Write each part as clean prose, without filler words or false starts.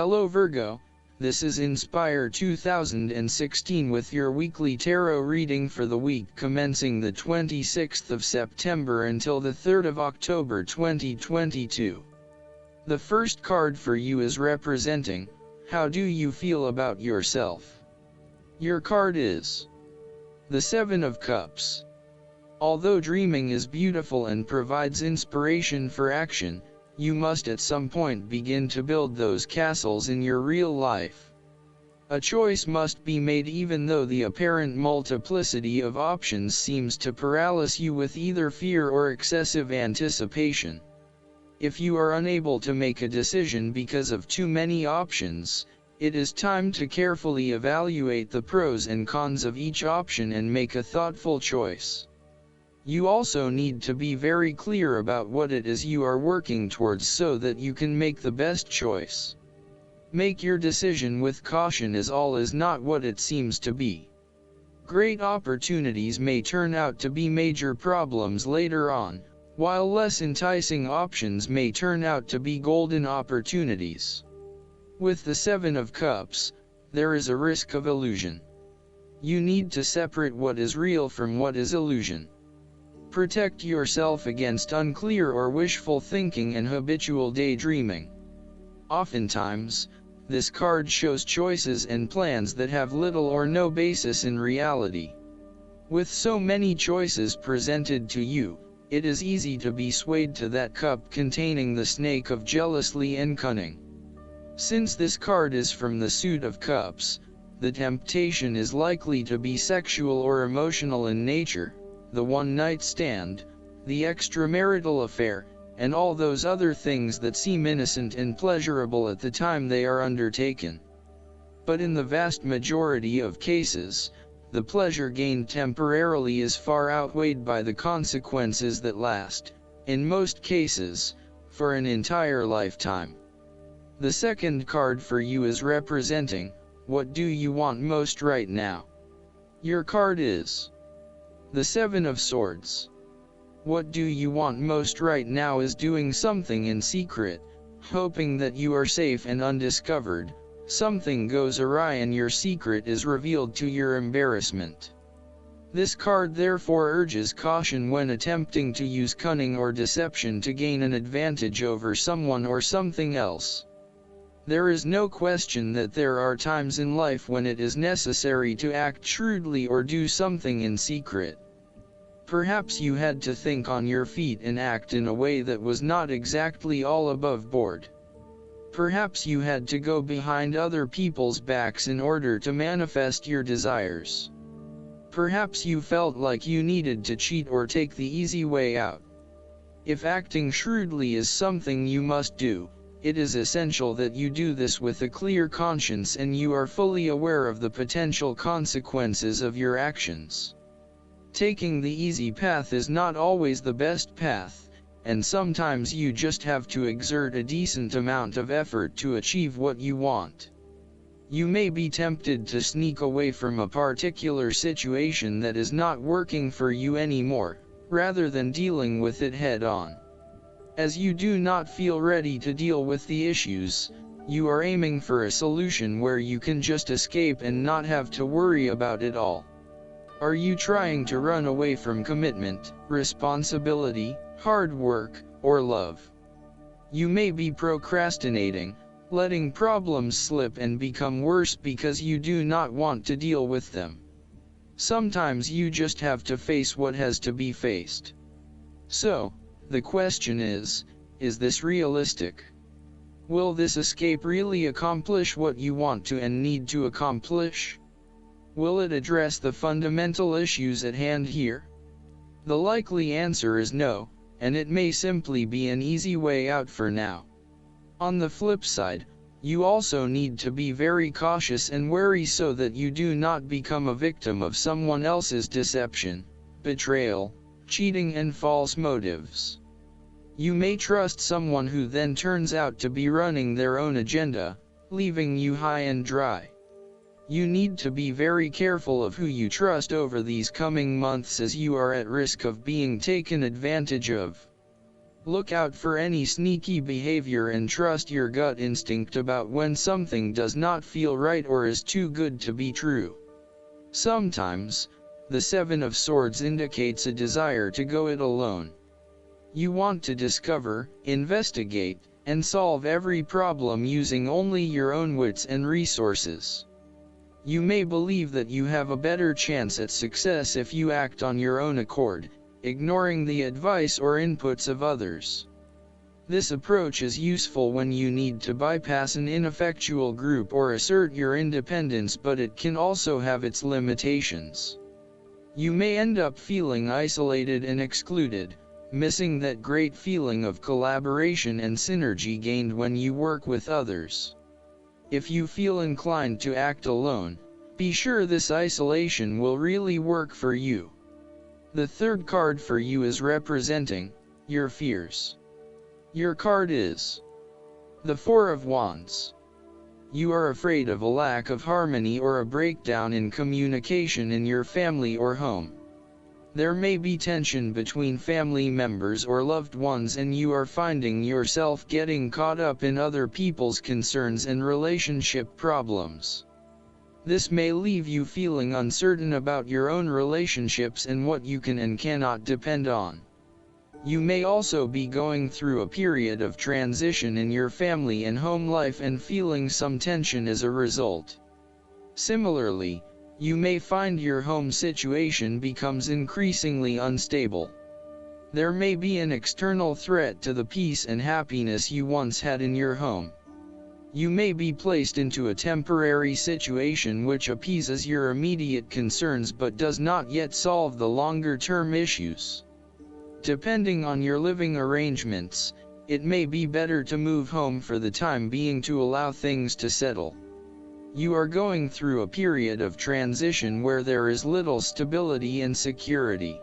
Hello Virgo, this is Inspire 2016 with your weekly tarot reading for the week commencing the 26th of September until the 3rd of October 2022. The first card for you is representing, how do you feel about yourself? Your card is the Seven of Cups. Although dreaming is beautiful and provides inspiration for action, you must at some point begin to build those castles in your real life. A choice must be made even though the apparent multiplicity of options seems to paralyze you with either fear or excessive anticipation. If you are unable to make a decision because of too many options, it is time to carefully evaluate the pros and cons of each option and make a thoughtful choice. You also need to be very clear about what it is you are working towards so that you can make the best choice. Make your decision with caution, as all is not what it seems to be. Great opportunities may turn out to be major problems later on, while less enticing options may turn out to be golden opportunities. With the Seven of Cups, there is a risk of illusion. You need to separate what is real from what is illusion. Protect yourself against unclear or wishful thinking and habitual daydreaming. Oftentimes, this card shows choices and plans that have little or no basis in reality. With so many choices presented to you, it is easy to be swayed to that cup containing the snake of jealousy and cunning. Since this card is from the suit of cups, the temptation is likely to be sexual or emotional in nature. The one-night stand, the extramarital affair, and all those other things that seem innocent and pleasurable at the time they are undertaken. But in the vast majority of cases, the pleasure gained temporarily is far outweighed by the consequences that last, in most cases, for an entire lifetime. The second card for you is representing, what do you want most right now? Your card is the Seven of Swords. What do you want most right now is doing something in secret, hoping that you are safe and undiscovered. Something goes awry and your secret is revealed to your embarrassment. This card therefore urges caution when attempting to use cunning or deception to gain an advantage over someone or something else. There is no question that there are times in life when it is necessary to act shrewdly or do something in secret. Perhaps you had to think on your feet and act in a way that was not exactly all above board. Perhaps you had to go behind other people's backs in order to manifest your desires. Perhaps you felt like you needed to cheat or take the easy way out. If acting shrewdly is something you must do, it is essential that you do this with a clear conscience and you are fully aware of the potential consequences of your actions. Taking the easy path is not always the best path, and sometimes you just have to exert a decent amount of effort to achieve what you want. You may be tempted to sneak away from a particular situation that is not working for you anymore, rather than dealing with it head-on. As you do not feel ready to deal with the issues, you are aiming for a solution where you can just escape and not have to worry about it all. Are you trying to run away from commitment, responsibility, hard work, or love? You may be procrastinating, letting problems slip and become worse because you do not want to deal with them. Sometimes you just have to face what has to be faced. So, the question is this realistic? Will this escape really accomplish what you want to and need to accomplish? Will it address the fundamental issues at hand here? The likely answer is no, and it may simply be an easy way out for now. On the flip side, you also need to be very cautious and wary so that you do not become a victim of someone else's deception, betrayal, cheating and false motives. You may trust someone who then turns out to be running their own agenda, leaving you high and dry. You need to be very careful of who you trust over these coming months, as you are at risk of being taken advantage of. Look out for any sneaky behavior and trust your gut instinct about when something does not feel right or is too good to be true. Sometimes, the Seven of Swords indicates a desire to go it alone. You want to discover, investigate, and solve every problem using only your own wits and resources. You may believe that you have a better chance at success if you act on your own accord, ignoring the advice or inputs of others. This approach is useful when you need to bypass an ineffectual group or assert your independence, but it can also have its limitations. You may end up feeling isolated and excluded, missing that great feeling of collaboration and synergy gained when you work with others. If you feel inclined to act alone, be sure this isolation will really work for you. The third card for you is representing your fears. Your card is the Four of Wands. You are afraid of a lack of harmony or a breakdown in communication in your family or home. There may be tension between family members or loved ones, and you are finding yourself getting caught up in other people's concerns and relationship problems. This may leave you feeling uncertain about your own relationships and what you can and cannot depend on. You may also be going through a period of transition in your family and home life and feeling some tension as a result. Similarly, you may find your home situation becomes increasingly unstable. There may be an external threat to the peace and happiness you once had in your home. You may be placed into a temporary situation which appeases your immediate concerns but does not yet solve the longer-term issues. Depending on your living arrangements, it may be better to move home for the time being to allow things to settle. You are going through a period of transition where there is little stability and security.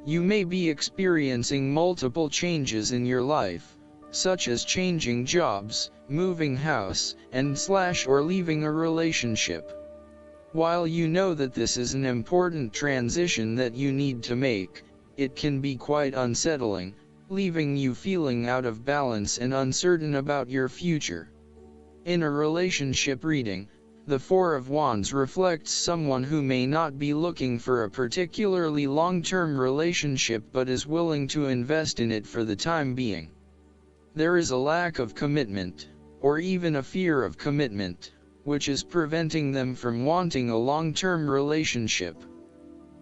You may be experiencing multiple changes in your life, such as changing jobs, moving house, or leaving a relationship. While you know that this is an important transition that you need to make, it can be quite unsettling, leaving you feeling out of balance and uncertain about your future. In a relationship reading, the Four of Wands reflects someone who may not be looking for a particularly long-term relationship but is willing to invest in it for the time being. There is a lack of commitment, or even a fear of commitment, which is preventing them from wanting a long-term relationship.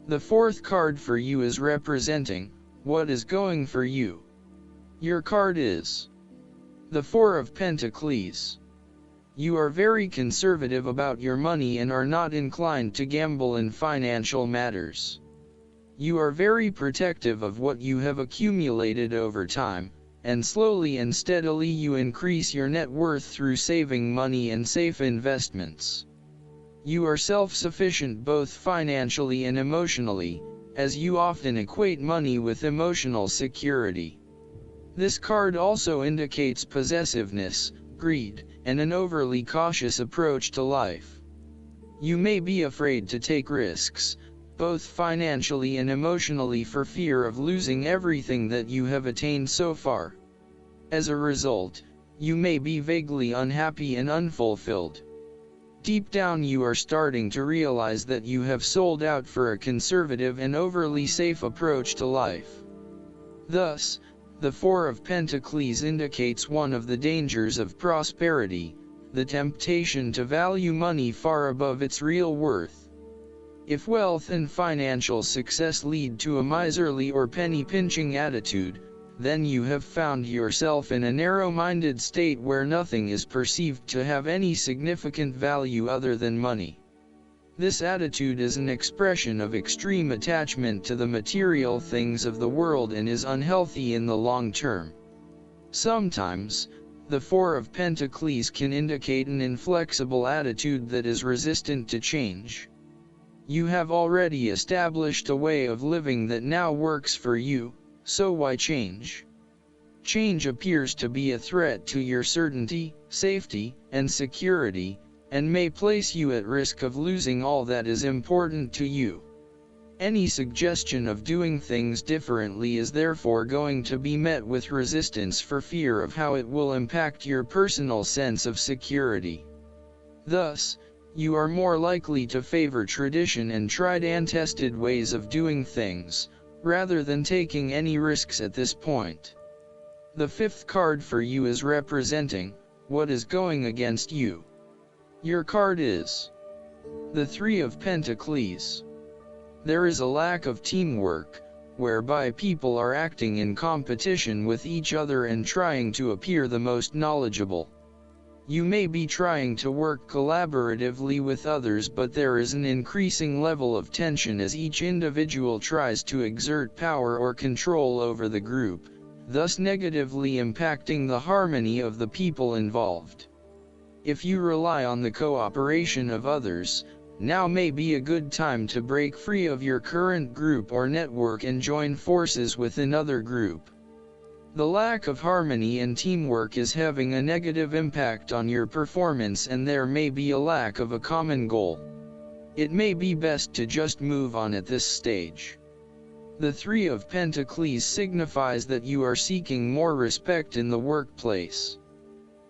The fourth card for you is representing what is going for you. Your card is the Four of Pentacles. You are very conservative about your money and are not inclined to gamble in financial matters. You are very protective of what you have accumulated over time, and slowly and steadily you increase your net worth through saving money and safe investments. You are self-sufficient both financially and emotionally, as you often equate money with emotional security. This card also indicates possessiveness, greed, and an overly cautious approach to life. You may be afraid to take risks, both financially and emotionally, for fear of losing everything that you have attained so far. As a result, you may be vaguely unhappy and unfulfilled. Deep down you are starting to realize that you have sold out for a conservative and overly safe approach to life. Thus, the Four of Pentacles indicates one of the dangers of prosperity, the temptation to value money far above its real worth. If wealth and financial success lead to a miserly or penny-pinching attitude, then you have found yourself in a narrow-minded state where nothing is perceived to have any significant value other than money. This attitude is an expression of extreme attachment to the material things of the world and is unhealthy in the long term. Sometimes, the Four of Pentacles can indicate an inflexible attitude that is resistant to change. You have already established a way of living that now works for you, so why change? Change appears to be a threat to your certainty, safety, and security, and may place you at risk of losing all that is important to you. Any suggestion of doing things differently is therefore going to be met with resistance for fear of how it will impact your personal sense of security. Thus, you are more likely to favor tradition and tried and tested ways of doing things, rather than taking any risks at this point. The fifth card for you is representing what is going against you. Your card is the Three of Pentacles. There is a lack of teamwork, whereby people are acting in competition with each other and trying to appear the most knowledgeable. You may be trying to work collaboratively with others, but there is an increasing level of tension as each individual tries to exert power or control over the group, thus negatively impacting the harmony of the people involved. If you rely on the cooperation of others, now may be a good time to break free of your current group or network and join forces with another group. The lack of harmony and teamwork is having a negative impact on your performance, and there may be a lack of a common goal. It may be best to just move on at this stage. The Three of Pentacles signifies that you are seeking more respect in the workplace.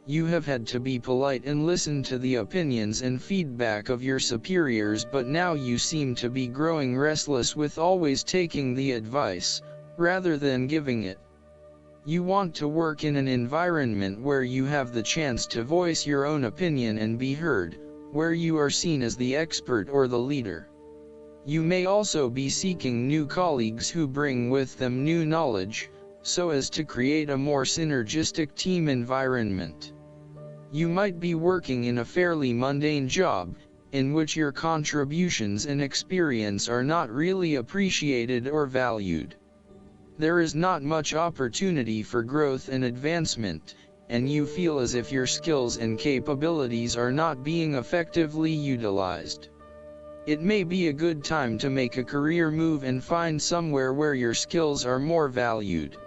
You have had to be polite and listen to the opinions and feedback of your superiors, but now you seem to be growing restless with always taking the advice, rather than giving it. You want to work in an environment where you have the chance to voice your own opinion and be heard, where you are seen as the expert or the leader. You may also be seeking new colleagues who bring with them new knowledge, so as to create a more synergistic team environment. You might be working in a fairly mundane job, in which your contributions and experience are not really appreciated or valued. There is not much opportunity for growth and advancement, and you feel as if your skills and capabilities are not being effectively utilized. It may be a good time to make a career move and find somewhere where your skills are more valued.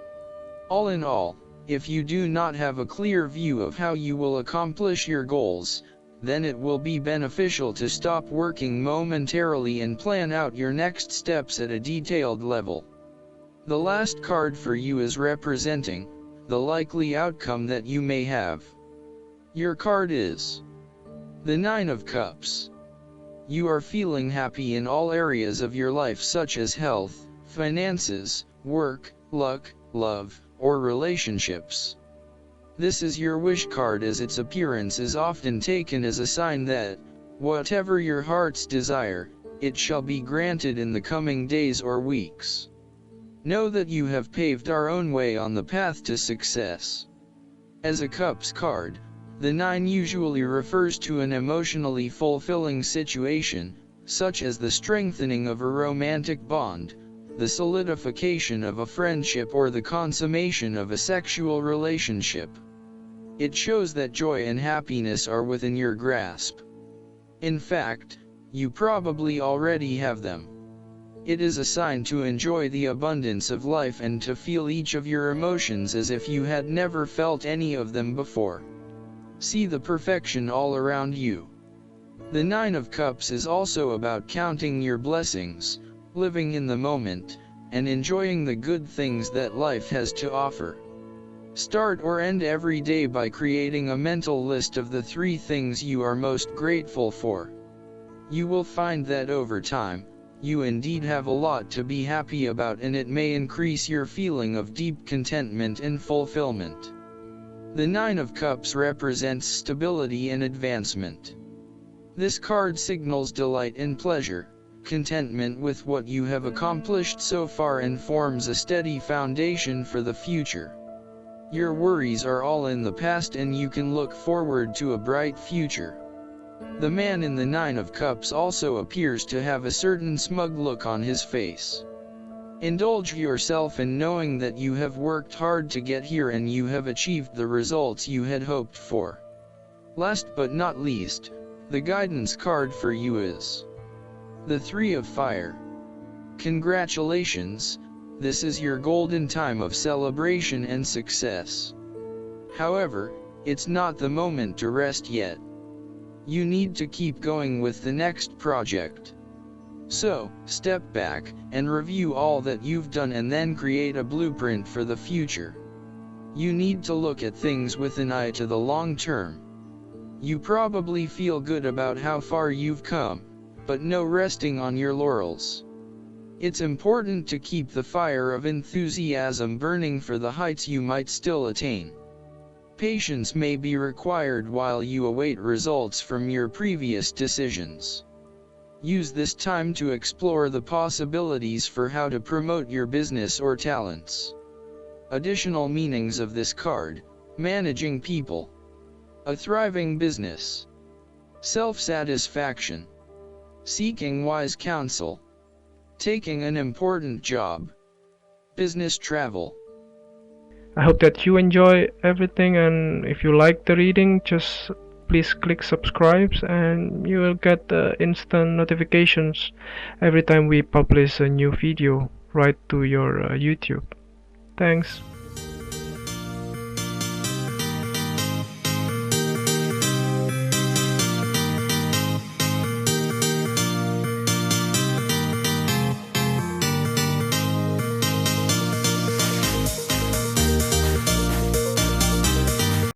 All in all, if you do not have a clear view of how you will accomplish your goals, then it will be beneficial to stop working momentarily and plan out your next steps at a detailed level. The last card for you is representing the likely outcome that you may have. Your card is the Nine of Cups. You are feeling happy in all areas of your life, such as health, finances, work, luck, love, or relationships. This is your wish card, as its appearance is often taken as a sign that, whatever your heart's desire, it shall be granted in the coming days or weeks. Know that you have paved our own way on the path to success. As a Cups card, the 9 usually refers to an emotionally fulfilling situation, such as the strengthening of a romantic bond, the solidification of a friendship, or the consummation of a sexual relationship. It shows that joy and happiness are within your grasp. In fact, you probably already have them. It is a sign to enjoy the abundance of life and to feel each of your emotions as if you had never felt any of them before. See the perfection all around you. The Nine of Cups is also about counting your blessings, living in the moment, and enjoying the good things that life has to offer. Start or end every day by creating a mental list of the 3 things you are most grateful for. You will find that over time, you indeed have a lot to be happy about, and it may increase your feeling of deep contentment and fulfillment. The Nine of Cups represents stability and advancement. This card signals delight and pleasure, contentment with what you have accomplished so far, and forms a steady foundation for the future. Your worries are all in the past and you can look forward to a bright future. The man in the Nine of Cups also appears to have a certain smug look on his face. Indulge yourself in knowing that you have worked hard to get here and you have achieved the results you had hoped for. Last but not least, the guidance card for you is the Three of Fire. Congratulations, this is your golden time of celebration and success. However, it's not the moment to rest yet. You need to keep going with the next project. So, step back and review all that you've done and then create a blueprint for the future. You need to look at things with an eye to the long term. You probably feel good about how far you've come, but no resting on your laurels. It's important to keep the fire of enthusiasm burning for the heights you might still attain. Patience may be required while you await results from your previous decisions. Use this time to explore the possibilities for how to promote your business or talents. Additional meanings of this card: managing people, a thriving business, self-satisfaction, seeking wise counsel, taking an important job, business travel. I hope that you enjoy everything, and if you like the reading, just please click subscribe and you will get instant notifications every time we publish a new video right to your YouTube. Thanks.